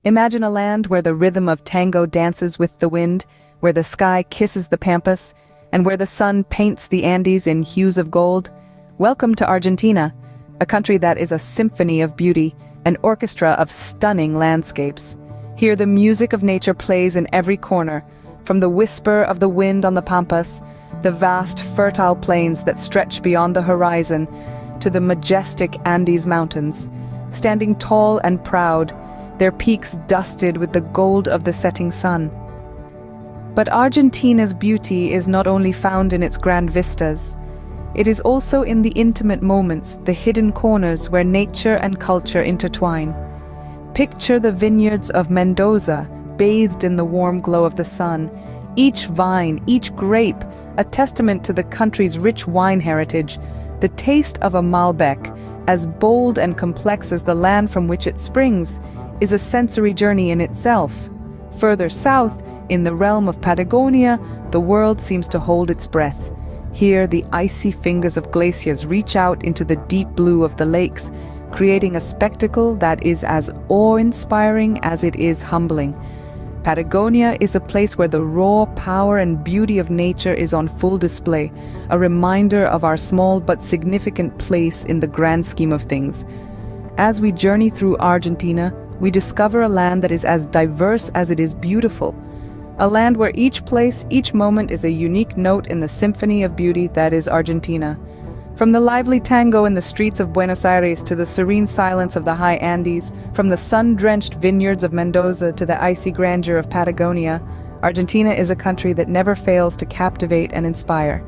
Imagine a land where the rhythm of tango dances with the wind, where the sky kisses the pampas, and where the sun paints the Andes in hues of gold. Welcome to Argentina, a country that is a symphony of beauty, an orchestra of stunning landscapes. Here the music of nature plays in every corner, from the whisper of the wind on the pampas, the vast fertile plains that stretch beyond the horizon, to the majestic Andes mountains, standing tall and proud, their peaks dusted with the gold of the setting sun. But Argentina's beauty is not only found in its grand vistas. It is also in the intimate moments, the hidden corners where nature and culture intertwine. Picture the vineyards of Mendoza, bathed in the warm glow of the sun. Each vine, each grape, a testament to the country's rich wine heritage. The taste of a Malbec, as bold and complex as the land from which it springs, is a sensory journey in itself. Further south, in the realm of Patagonia, the world seems to hold its breath. Here, the icy fingers of glaciers reach out into the deep blue of the lakes, creating a spectacle that is as awe-inspiring as it is humbling. Patagonia is a place where the raw power and beauty of nature is on full display, a reminder of our small but significant place in the grand scheme of things. As we journey through Argentina, we discover a land that is as diverse as it is beautiful. A land where each place, each moment is a unique note in the symphony of beauty that is Argentina. From the lively tango in the streets of Buenos Aires to the serene silence of the high Andes, from the sun-drenched vineyards of Mendoza to the icy grandeur of Patagonia, Argentina is a country that never fails to captivate and inspire.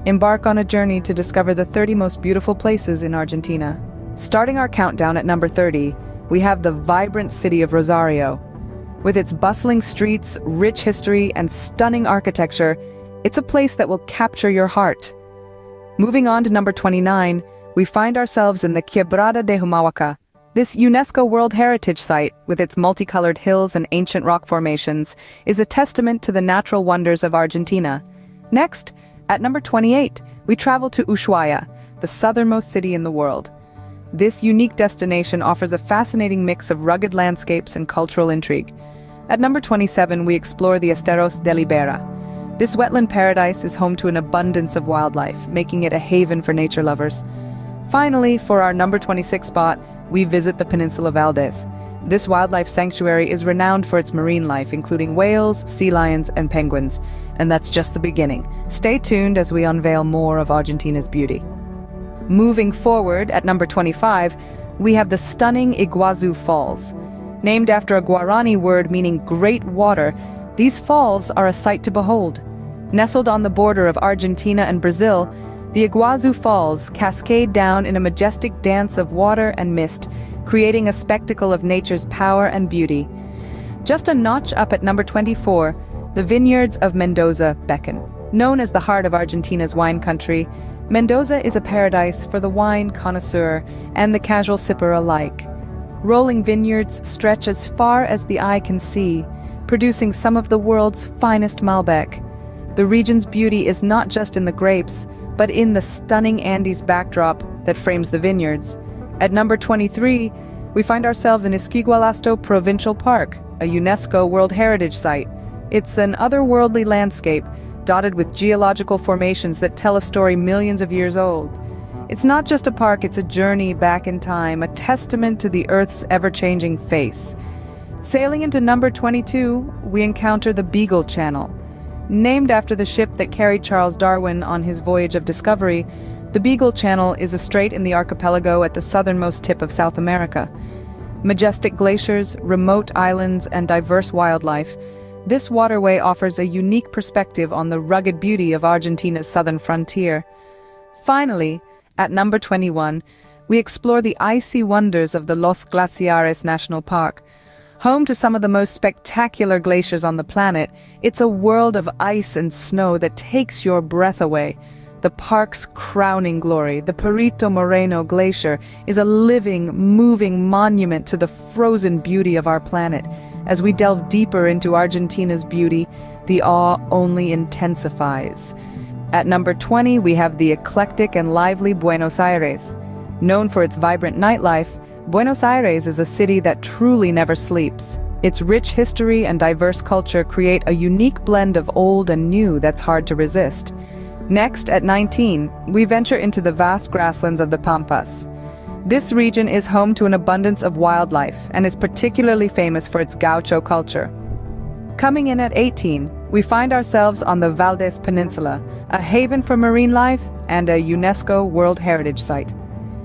Embark on a journey to discover the 30 most beautiful places in Argentina. Starting our countdown at number 30, we have the vibrant city of Rosario. With its bustling streets, rich history, and stunning architecture, it's a place that will capture your heart. Moving on to number 29, we find ourselves in the Quebrada de Humahuaca. This UNESCO World Heritage Site, with its multicolored hills and ancient rock formations, is a testament to the natural wonders of Argentina. Next, at number 28, we travel to Ushuaia, the southernmost city in the world. This unique destination offers a fascinating mix of rugged landscapes and cultural intrigue. At number 27, we explore the Esteros de Libera. This wetland paradise is home to an abundance of wildlife, making it a haven for nature lovers. Finally, for our number 26 spot, we visit the Peninsula Valdez. This wildlife sanctuary is renowned for its marine life, including whales, sea lions, and penguins. And that's just the beginning. Stay tuned as we unveil more of Argentina's beauty. Moving forward, at number 25, we have the stunning Iguazu Falls. Named after a Guarani word meaning great water, these falls are a sight to behold. Nestled on the border of Argentina and Brazil, the Iguazu Falls cascade down in a majestic dance of water and mist, creating a spectacle of nature's power and beauty. Just a notch up at number 24, the vineyards of Mendoza beckon. Known as the heart of Argentina's wine country, Mendoza is a paradise for the wine connoisseur and the casual sipper alike. Rolling vineyards stretch as far as the eye can see, producing some of the world's finest Malbec. The region's beauty is not just in the grapes, but in the stunning Andes backdrop that frames the vineyards. At number 23, we find ourselves in Esquigualasto Provincial Park, a UNESCO World Heritage Site. It's an otherworldly landscape, dotted with geological formations that tell a story millions of years old. It's not just a park, it's a journey back in time, a testament to the Earth's ever-changing face. Sailing into number 22, we encounter the Beagle Channel. Named after the ship that carried Charles Darwin on his voyage of discovery, the Beagle Channel is a strait in the archipelago at the southernmost tip of South America. Majestic glaciers, remote islands, and diverse wildlife, this waterway offers a unique perspective on the rugged beauty of Argentina's southern frontier. Finally, at number 21, we explore the icy wonders of the Los Glaciares National Park. Home to some of the most spectacular glaciers on the planet, it's a world of ice and snow that takes your breath away. The park's crowning glory, the Perito Moreno Glacier, is a living, moving monument to the frozen beauty of our planet. As we delve deeper into Argentina's beauty, the awe only intensifies. At number 20, we have the eclectic and lively Buenos Aires. Known for its vibrant nightlife, Buenos Aires is a city that truly never sleeps. Its rich history and diverse culture create a unique blend of old and new that's hard to resist. Next, at 19, we venture into the vast grasslands of the Pampas. This region is home to an abundance of wildlife and is particularly famous for its gaucho culture. Coming in at 18, we find ourselves on the Valdez Peninsula, a haven for marine life and a UNESCO World Heritage Site.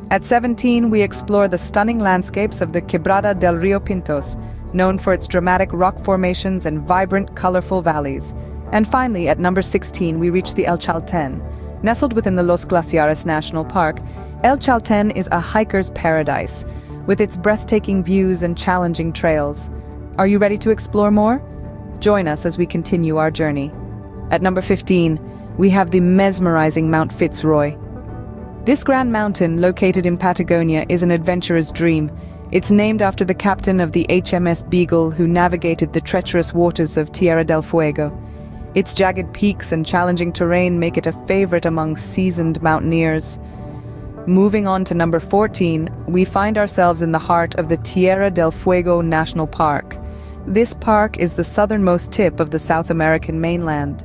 At 17, we explore the stunning landscapes of the Quebrada del Rio Pintos, known for its dramatic rock formations and vibrant, colorful valleys. And finally, at number 16, we reach the El Chalten. Nestled within the Los Glaciers National Park, El Chalten is a hiker's paradise, with its breathtaking views and challenging trails. Are you ready to explore more? Join us as we continue our journey. At number 15, we have the mesmerizing Mount Fitzroy. This grand mountain, located in Patagonia, is an adventurer's dream. It's named after the captain of the HMS Beagle who navigated the treacherous waters of Tierra del Fuego. Its jagged peaks and challenging terrain make it a favorite among seasoned mountaineers. Moving on to number 14, we find ourselves in the heart of the Tierra del Fuego National Park. This park is the southernmost tip of the South American mainland.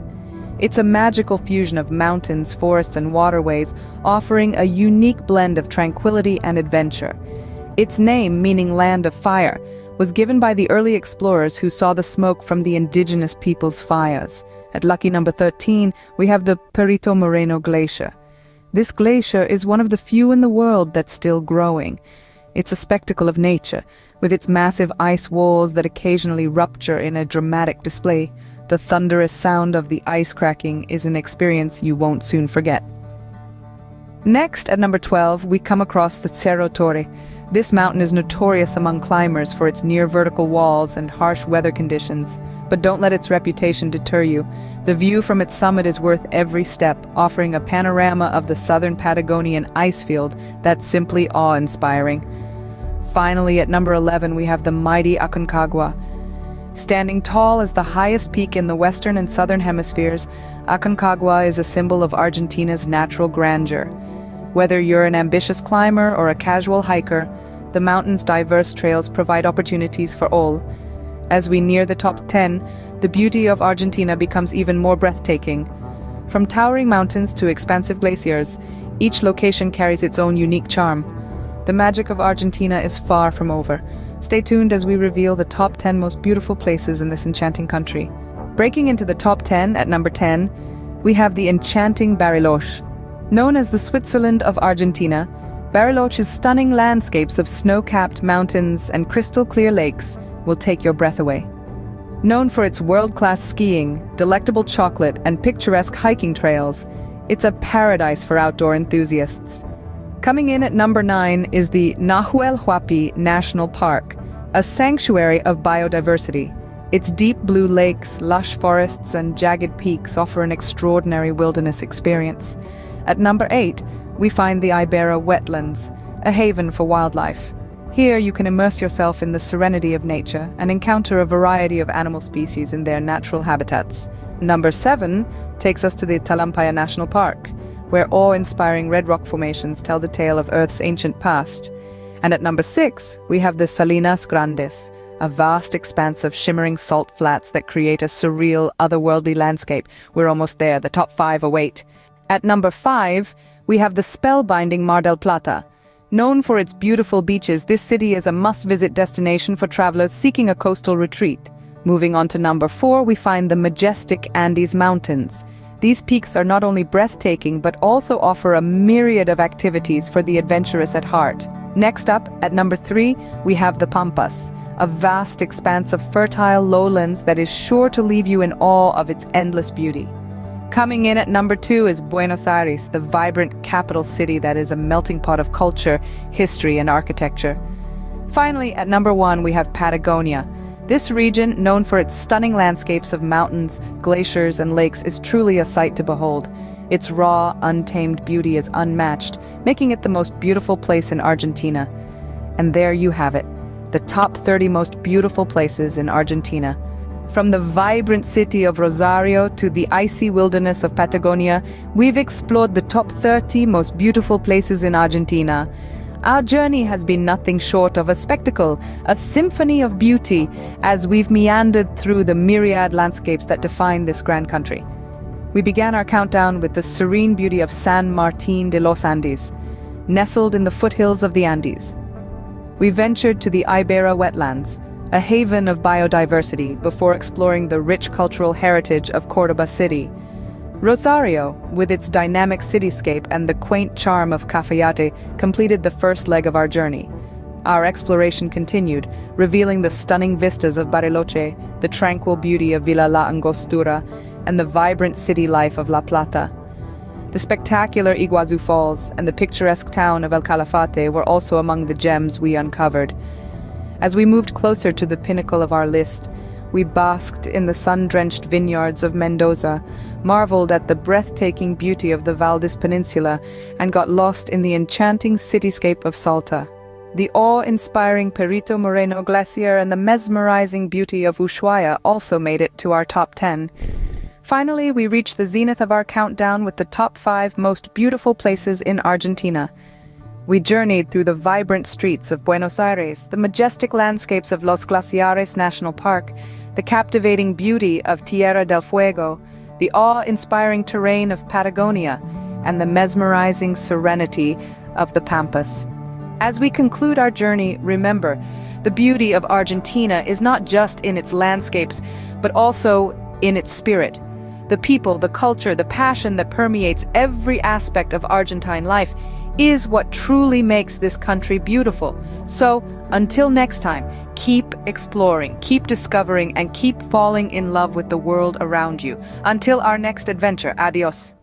It's a magical fusion of mountains, forests, and waterways, offering a unique blend of tranquility and adventure. Its name, meaning land of fire, was given by the early explorers who saw the smoke from the indigenous people's fires. At lucky number 13, we have the Perito Moreno Glacier. This glacier is one of the few in the world that's still growing. It's a spectacle of nature, with its massive ice walls that occasionally rupture in a dramatic display. The thunderous sound of the ice cracking is an experience you won't soon forget. Next, at number 12, we come across the Cerro Torre. This mountain is notorious among climbers for its near-vertical walls and harsh weather conditions, but don't let its reputation deter you. The view from its summit is worth every step, offering a panorama of the southern Patagonian ice field that's simply awe-inspiring. Finally, at number 11, we have the mighty Aconcagua. Standing tall as the highest peak in the western and southern hemispheres, Aconcagua is a symbol of Argentina's natural grandeur. Whether you're an ambitious climber or a casual hiker, the mountain's diverse trails provide opportunities for all. As we near the top 10, the beauty of Argentina becomes even more breathtaking. From towering mountains to expansive glaciers, each location carries its own unique charm. The magic of Argentina is far from over. Stay tuned as we reveal the top 10 most beautiful places in this enchanting country. Breaking into the top 10 at number 10, we have the enchanting Bariloche. Known as the Switzerland of Argentina, Bariloche's stunning landscapes of snow-capped mountains and crystal-clear lakes will take your breath away. Known for its world-class skiing, delectable chocolate, and picturesque hiking trails, it's a paradise for outdoor enthusiasts. Coming in at number 9 is the Nahuel Huapi National Park, a sanctuary of biodiversity. Its deep blue lakes, lush forests, and jagged peaks offer an extraordinary wilderness experience. At number 8, we find the Ibera Wetlands, a haven for wildlife. Here you can immerse yourself in the serenity of nature and encounter a variety of animal species in their natural habitats. Number 7 takes us to the Talampaya National Park, where awe-inspiring red rock formations tell the tale of Earth's ancient past. And at number 6, we have the Salinas Grandes, a vast expanse of shimmering salt flats that create a surreal, otherworldly landscape. We're almost there, the top 5 await. At number 5, we have the spellbinding Mar del Plata. Known for its beautiful beaches, this city is a must-visit destination for travelers seeking a coastal retreat. Moving on to number 4, we find the majestic Andes Mountains. These peaks are not only breathtaking, but also offer a myriad of activities for the adventurous at heart. Next up, at number 3, we have the Pampas, a vast expanse of fertile lowlands that is sure to leave you in awe of its endless beauty. Coming in at number 2 is Buenos Aires, the vibrant capital city that is a melting pot of culture, history, and architecture. Finally, at number 1, we have Patagonia. This region, known for its stunning landscapes of mountains, glaciers, and lakes, is truly a sight to behold. Its raw, untamed beauty is unmatched, making it the most beautiful place in Argentina. And there you have it, the top 30 most beautiful places in Argentina. From the vibrant city of Rosario to the icy wilderness of Patagonia, we've explored the top 30 most beautiful places in Argentina. Our journey has been nothing short of a spectacle, a symphony of beauty, as we've meandered through the myriad landscapes that define this grand country. We began our countdown with the serene beauty of San Martín de los Andes, nestled in the foothills of the Andes. We ventured to the Ibera wetlands, a haven of biodiversity, before exploring the rich cultural heritage of Córdoba city. Rosario, with its dynamic cityscape and the quaint charm of Cafayate, completed the first leg of our journey. Our exploration continued, revealing the stunning vistas of Bariloche, the tranquil beauty of Villa La Angostura, and the vibrant city life of La Plata. The spectacular Iguazu Falls and the picturesque town of El Calafate were also among the gems we uncovered. As we moved closer to the pinnacle of our list, we basked in the sun-drenched vineyards of Mendoza, marveled at the breathtaking beauty of the Valdez Peninsula, and got lost in the enchanting cityscape of Salta. The awe-inspiring Perito Moreno Glacier and the mesmerizing beauty of Ushuaia also made it to our top 10. Finally, we reached the zenith of our countdown with the top 5 most beautiful places in Argentina. We journeyed through the vibrant streets of Buenos Aires, the majestic landscapes of Los Glaciers National Park, the captivating beauty of Tierra del Fuego, the awe-inspiring terrain of Patagonia, and the mesmerizing serenity of the Pampas. As we conclude our journey, remember, the beauty of Argentina is not just in its landscapes, but also in its spirit. The people, the culture, the passion that permeates every aspect of Argentine life is what truly makes this country beautiful. So, until next time, keep exploring, keep discovering, and keep falling in love with the world around you. Until our next adventure, adios.